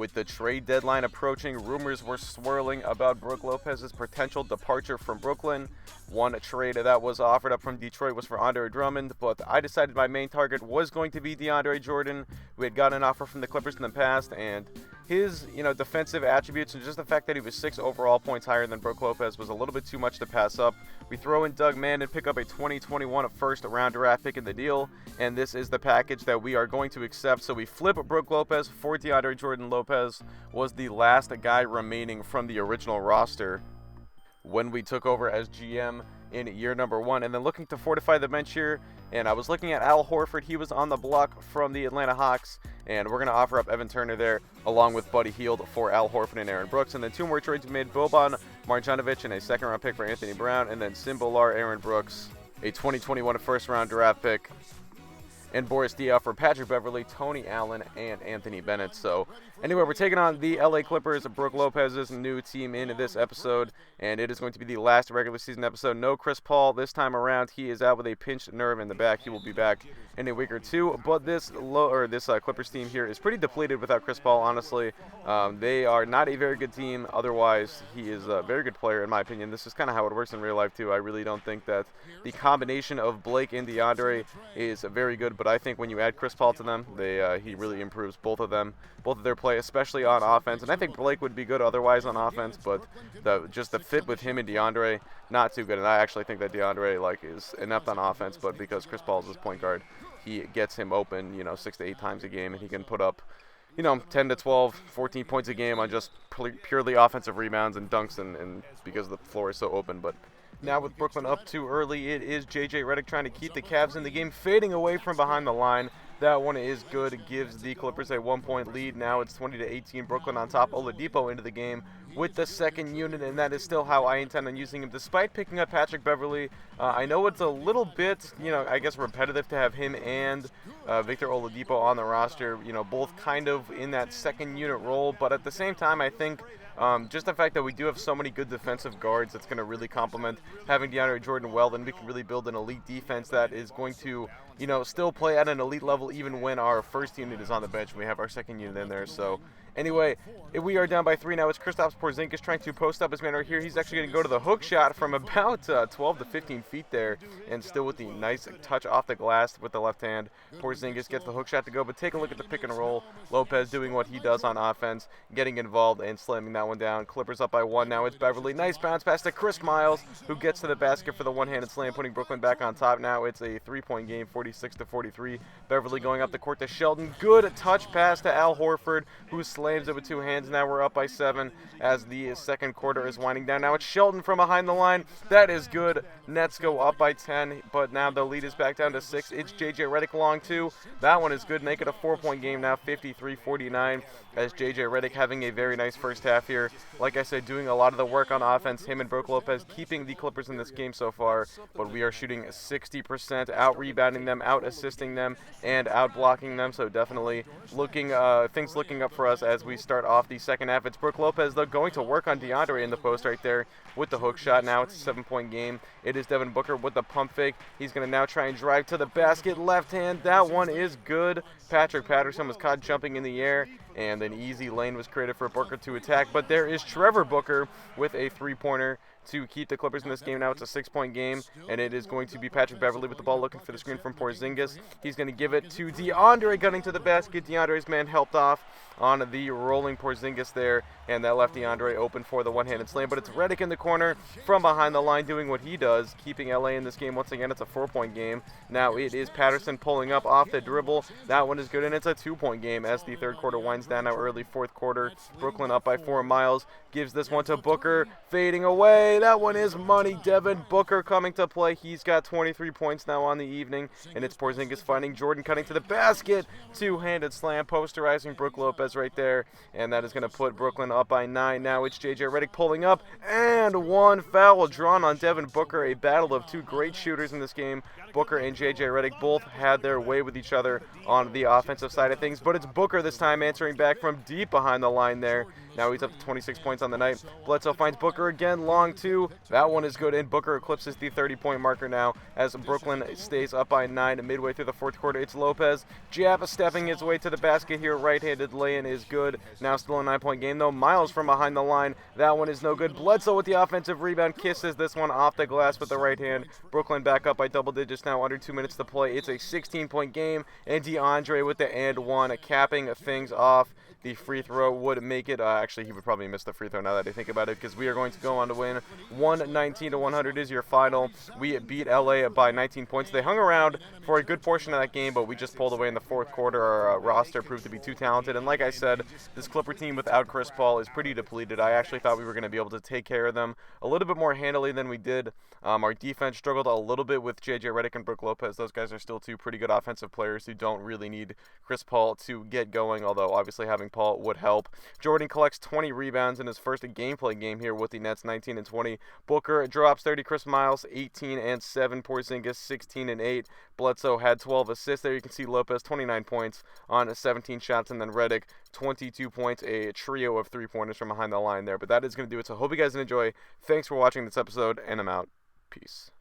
With the trade deadline approaching, rumors were swirling about Brook Lopez's potential departure from Brooklyn. One trade that was offered up from Detroit was for Andre Drummond, but I decided my main target was going to be DeAndre Jordan. We had gotten an offer from the Clippers in the past, and his, defensive attributes and just the fact that he was 6 overall points higher than Brook Lopez was a little bit too much to pass up. We throw in Doug Mann and pick up a 2021 first-round draft pick in the deal, and this is the package that we are going to accept. So we flip Brook Lopez for DeAndre Jordan. Lopez was the last guy remaining from the original roster when we took over as GM in year number 1, and then looking to fortify the bench here. And I was looking at Al Horford. He was on the block from the Atlanta Hawks, and we're going to offer up Evan Turner there along with Buddy Hield for Al Horford and Aaron Brooks. And then 2 more trades we made: Boban Marjanovic and a second-round pick for Anthony Brown, and then Simbolar, Aaron Brooks, a 2021 first-round draft pick, and Boris Diaw for Patrick Beverley, Tony Allen, and Anthony Bennett. So anyway, we're taking on the LA Clippers, Brook Lopez's new team, in this episode, and it is going to be the last regular season episode. No Chris Paul this time around. He is out with a pinched nerve in the back. He will be back in a week or two, but this Clippers team here is pretty depleted without Chris Paul, honestly. They are not a very good team. Otherwise, he is a very good player, in my opinion. This is kind of how it works in real life, too. I really don't think that the combination of Blake and DeAndre is very good, but I think when you add Chris Paul to them, he really improves both of their play, especially on offense. And I think Blake would be good otherwise on offense, but just the fit with him and DeAndre, not too good. And I actually think that DeAndre is inept on offense, but because Chris Paul is his point guard, he gets him open 6 to 8 times a game, and he can put up 10 to 12, 14 points a game on just purely offensive rebounds and dunks, and because the floor is so open. But now with Brooklyn up too early, it is J.J. Redick trying to keep the Cavs in the game, fading away from behind the line. That one is good. It gives the Clippers a 1-point lead. Now it's 20 to 18. Brooklyn on top. Oladipo into the game with the second unit, and that is still how I intend on using him, despite picking up Patrick Beverley. I know it's a little bit, repetitive to have him and Victor Oladipo on the roster, both kind of in that second unit role, but at the same time, I think just the fact that we do have so many good defensive guards, that's going to really complement having DeAndre Jordan well. Then we can really build an elite defense that is going to, still play at an elite level even when our first unit is on the bench and we have our second unit in there. So anyway, we are down by 3 now. It's Kristaps Porzingis trying to post up his man right here. He's actually going to go to the hook shot from about 12 to 15 feet there, and still with the nice touch off the glass with the left hand. Porzingis gets the hook shot to go, but take a look at the pick and roll. Lopez doing what he does on offense, getting involved and slamming that one down. Clippers up by 1 now. It's Beverley. Nice bounce pass to Chris Miles, who gets to the basket for the one-handed slam, putting Brooklyn back on top. Now it's a 3-point game, 46 to 43. Beverley going up the court to Sheldon. Good touch pass to Al Horford, who slams it with 2 hands. Now we're up by 7 as the second quarter is winding down. Now it's Sheldon from behind the line. That is good. Nets go up by 10, but now the lead is back down to 6. It's J.J. Redick long 2. That one is good. Make it a 4-point game now, 53-49, as J.J. Redick having a very nice first half here. Like I said, doing a lot of the work on offense. Him and Brook Lopez keeping the Clippers in this game so far, but we are shooting 60%, out-rebounding them, out-assisting them, and out-blocking them. So definitely things looking up for us as we start off the second half. It's Brook Lopez, though, going to work on DeAndre in the post right there with the hook shot. Now it's a 7-point game. It is Devin Booker with the pump fake. He's going to now try and drive to the basket. Left hand. That one is good. Patrick Patterson was caught jumping in the air, and an easy lane was created for Booker to attack. But there is Trevor Booker with a 3-pointer to keep the Clippers in this game. Now it's a 6-point game, and it is going to be Patrick Beverley with the ball looking for the screen from Porzingis. He's going to give it to DeAndre, gunning to the basket. DeAndre's man helped off on the rolling Porzingis there, and that left DeAndre open for the one-handed slam. But it's Redick in the corner from behind the line doing what he does, keeping LA in this game. Once again, it's a 4-point game. Now it is Patterson pulling up off the dribble. That one is good, and it's a 2-point game as the third quarter winds down. Now early fourth quarter, Brooklyn up by 4. Miles gives this one to Booker, fading away. That one is money. Devin Booker coming to play. He's got 23 points now on the evening, and it's Porzingis finding Jordan, cutting to the basket. 2-handed slam, posterizing Brook Lopez right there, and that is going to put Brooklyn up by 9. Now it's J.J. Redick pulling up, and one foul drawn on Devin Booker. A battle of 2 great shooters in this game. Booker and J.J. Redick both had their way with each other on the offensive side of things, but it's Booker this time answering back from deep behind the line there, Now he's up to 26 points on the night. Bledsoe finds Booker again, long two. That one is good, and Booker eclipses the 30-point marker now as Brooklyn stays up by 9 midway through the fourth quarter. It's Lopez. Java stepping his way to the basket here. Right-handed lay-in is good. Now still a 9-point game, though. Miles from behind the line. That one is no good. Bledsoe with the offensive rebound. Kisses this one off the glass with the right hand. Brooklyn back up by double digits now, under 2 minutes to play. It's a 16-point game, and DeAndre with the and one, capping things off. The free throw would make it. Actually, he would probably miss the free throw now that I think about it, because we are going to go on to win. 119-100 is your final. We beat LA by 19 points. They hung around for a good portion of that game, but we just pulled away in the fourth quarter. Our roster proved to be too talented, and like I said, this Clipper team without Chris Paul is pretty depleted. I actually thought we were going to be able to take care of them a little bit more handily than we did. Our defense struggled a little bit with J.J. Redick and Brook Lopez. Those guys are still two pretty good offensive players who don't really need Chris Paul to get going, although obviously having Paul would help. Jordan collects 20 rebounds in his first gameplay game here with the Nets, 19 and 20. Booker drops 30. Chris Miles, 18 and 7. Porzingis, 16 and 8. Bledsoe had 12 assists. There you can see Lopez, 29 points on 17 shots, and then Redick, 22 points, a trio of three-pointers from behind the line there. But that is going to do it, so hope you guys enjoy. Thanks for watching this episode, and I'm out. Peace.